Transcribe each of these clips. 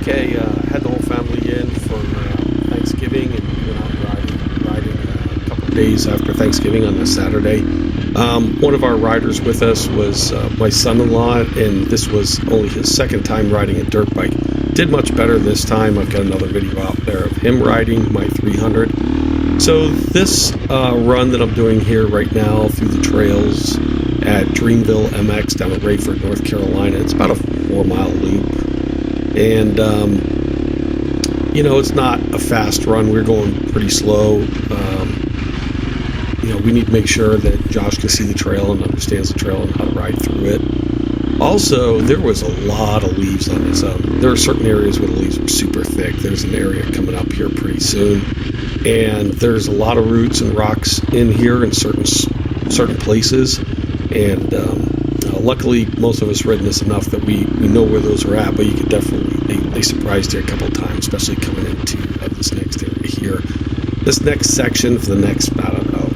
week, I had the whole family in for Thanksgiving, and we went out riding a couple of days after Thanksgiving on a Saturday. One of our riders with us was my son-in-law, and this was only his second time riding a dirt bike. Did much better this time. I've got another video out there of him riding my 300. So this run that I'm doing here right now through the trails at Dreamville MX down at Rayford, North Carolina, it's about a 4-mile loop. And, it's not a fast run. We're going pretty slow. We need to make sure that Josh can see the trail and understands the trail and how to ride through it. Also, there was a lot of leaves on this. There are certain areas where the leaves were super thick. There's an area coming up here pretty soon. And there's a lot of roots and rocks in here in certain places. And luckily, most of us ridden this enough that we know where those are at, but you could definitely, they surprised you a couple of times, especially coming into this next area here. This next section for the next, I don't know,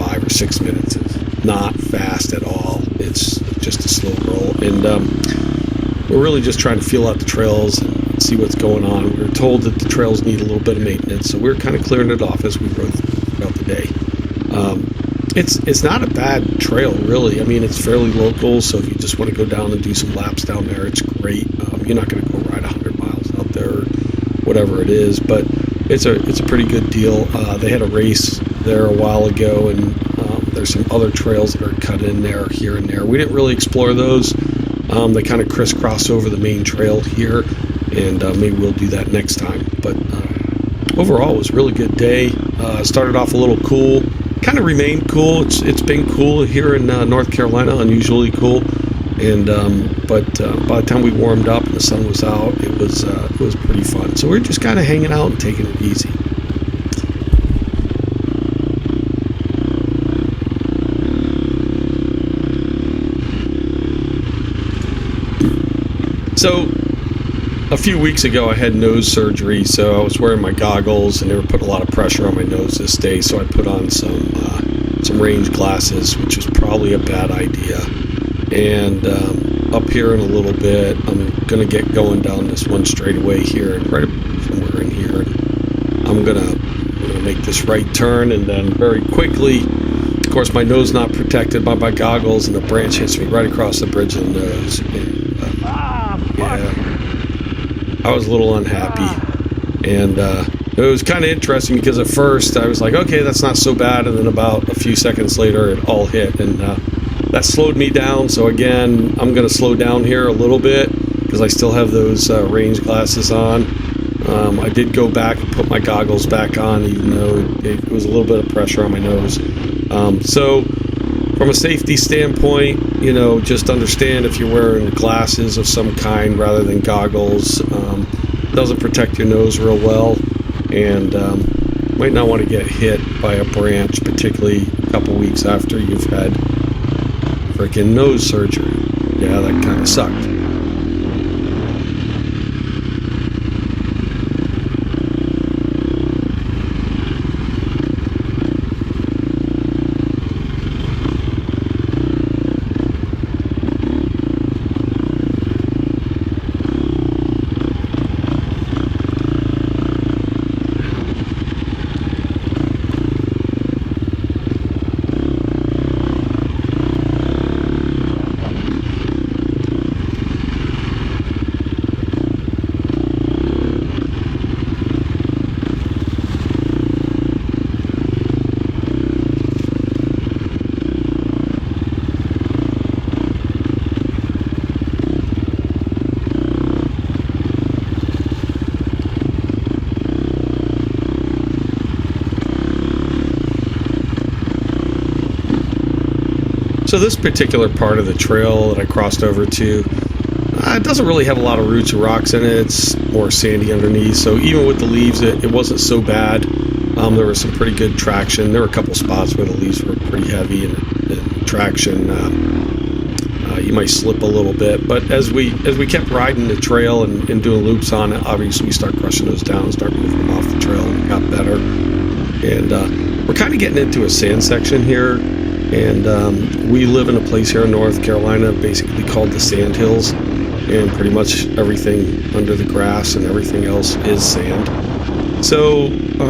5 or 6 minutes is not fast at all. It's just a slow roll. And we're really just trying to feel out the trails and see what's going on. We were told that the trails need a little bit of maintenance, so we're kind of clearing it off as we rode throughout the day. It's not a bad trail, really. I mean, it's fairly local, so if you just want to go down and do some laps down there, it's great. You're not going to go ride 100 miles out there or whatever it is, but it's a pretty good deal. They had a race there a while ago, and there's some other trails that are cut in there here and there. We didn't really explore those. They kind of crisscross over the main trail here, and maybe we'll do that next time. But overall, it was a really good day. Started off a little cool. Kind of remained cool. It's been cool here in North Carolina, unusually cool. And but by the time we warmed up and the sun was out, it was pretty fun. So we're just kind of hanging out and taking it easy. So a few weeks ago, I had nose surgery, so I was wearing my goggles, and they were putting a lot of pressure on my nose this day. So I put on some range glasses, which was probably a bad idea. And up here in a little bit, I'm gonna get going down this one straightaway here, and right somewhere in here, I'm gonna make this right turn, and then very quickly, of course, my nose not protected by my goggles, and the branch hits me right across the bridge of the nose. And, I was a little unhappy, and it was kind of interesting because at first I was like, okay, that's not so bad, and then about a few seconds later it all hit, and that slowed me down. So again, I'm going to slow down here a little bit because I still have those range glasses on. I did go back and put my goggles back on, even though it was a little bit of pressure on my nose. So from a safety standpoint, just understand if you're wearing glasses of some kind rather than goggles, doesn't protect your nose real well, and might not want to get hit by a branch, particularly a couple weeks after you've had freaking nose surgery. Yeah, that kind of sucked. So this particular part of the trail that I crossed over to, it doesn't really have a lot of roots or rocks in it. It's more sandy underneath. So even with the leaves, it wasn't so bad. There was some pretty good traction. There were a couple spots where the leaves were pretty heavy and traction. You might slip a little bit, but as we kept riding the trail and doing loops on it, obviously we start crushing those down and start moving them off the trail, and it got better. And we're kind of getting into a sand section here. And we live in a place here in North Carolina basically called the Sand Hills. and pretty much everything under the grass and everything else is sand. So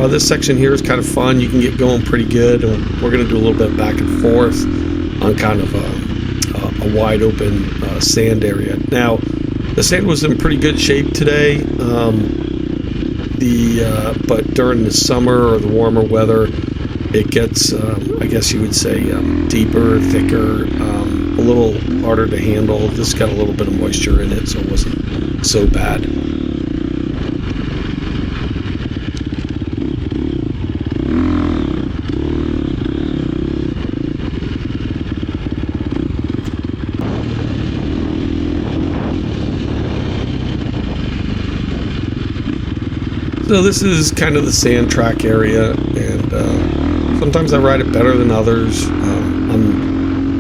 this section here is kind of fun. You can get going pretty good, and we're going to do a little bit back and forth on kind of a wide open sand area. Now, the sand was in pretty good shape today, but during the summer or the warmer weather, it gets, I guess you would say, deeper, thicker, a little harder to handle. This got a little bit of moisture in it, so it wasn't so bad. So this is kind of the sand track area, and sometimes I ride it better than others.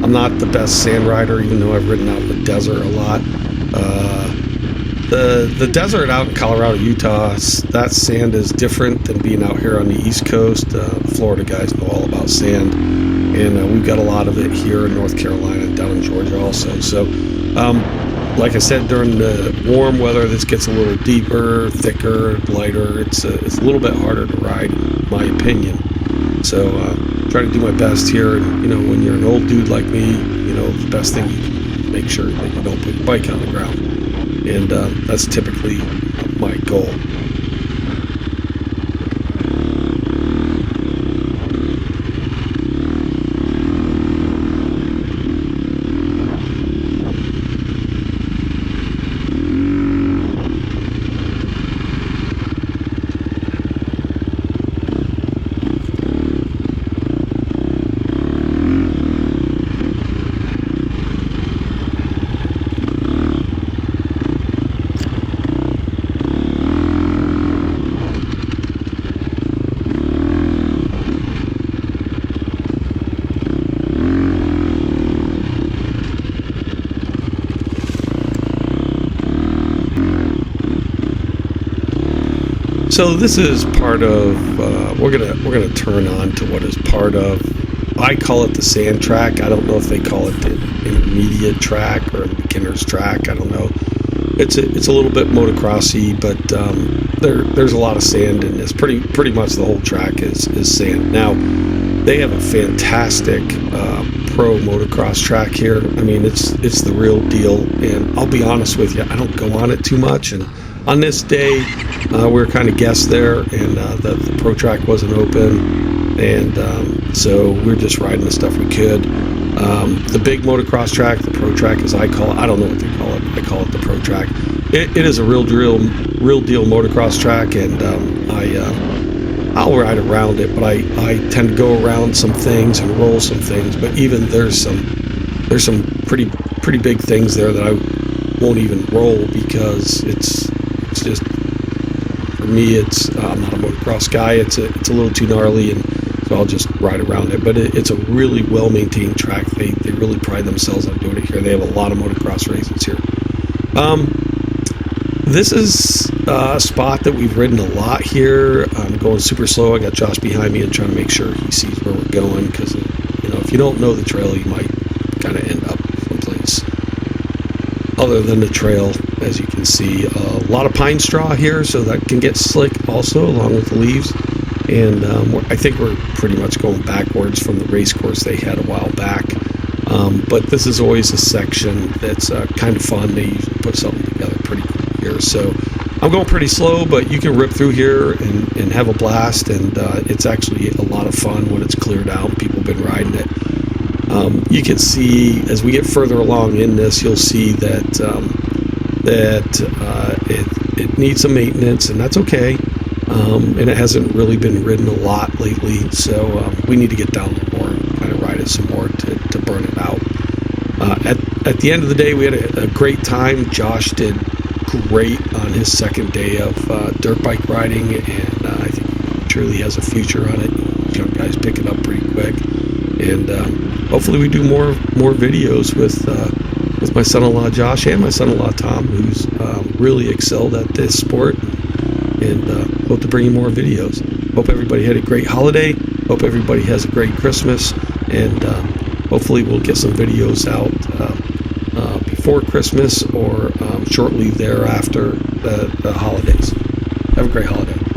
I'm not the best sand rider, even though I've ridden out in the desert a lot. The desert out in Colorado, Utah, that sand is different than being out here on the East Coast. Florida guys know all about sand, and we've got a lot of it here in North Carolina and down in Georgia also. So, like I said, during the warm weather, this gets a little deeper, thicker, lighter. It's a little bit harder to ride, in my opinion. So try to do my best here. And when you're an old dude like me, the best thing you can make sure that you don't put your bike on the ground, and that's typically my goal. So this is part of, we're gonna turn on to what is part of, I call it the sand track. I don't know if they call it the intermediate track or beginner's track. I don't know. It's a little bit motocrossy, but there's a lot of sand in this. Pretty much the whole track is sand. Now, they have a fantastic pro motocross track here. I mean, it's the real deal, and I'll be honest with you, I don't go on it too much, and on this day, we were kind of guests there, and the pro track wasn't open, and so we were just riding the stuff we could. The big motocross track, the pro track as I call it, I don't know what they call it, I call it the pro track. It is a real deal motocross track, and I'll ride around it, but I tend to go around some things and roll some things, but even there's some pretty big things there that I won't even roll, because it's just, for me, I'm not a motocross guy. It's a little too gnarly, and so I'll just ride around it. But it's a really well-maintained track. They really pride themselves on doing it here. They have a lot of motocross races here. This is a spot that we've ridden a lot here. I'm going super slow. I got Josh behind me and trying to make sure he sees where we're going, because if you don't know the trail, you might kind of end up someplace other than the trail. As you can see, a lot of pine straw here, so that can get slick also, along with the leaves. And I think we're pretty much going backwards from the race course they had a while back. But this is always a section that's kind of fun. They usually put something together pretty cool here. So I'm going pretty slow, but you can rip through here and have a blast. And it's actually a lot of fun when it's cleared out. People have been riding it. You can see, as we get further along in this, you'll see that it needs some maintenance, and that's okay. And it hasn't really been ridden a lot lately, so we need to get down a little more and kind of ride it some more to burn it out. At the end of the day, we had a great time. Josh did great on his second day of dirt bike riding, and I think he truly has a future on it. Young guys pick it up pretty quick, and hopefully we do more videos with my son-in-law Josh and my son-in-law Tom, who's really excelled at this sport, and hope to bring you more videos. Hope everybody had a great holiday. Hope everybody has a great Christmas, and hopefully we'll get some videos out before before Christmas or shortly thereafter the holidays. Have a great holiday.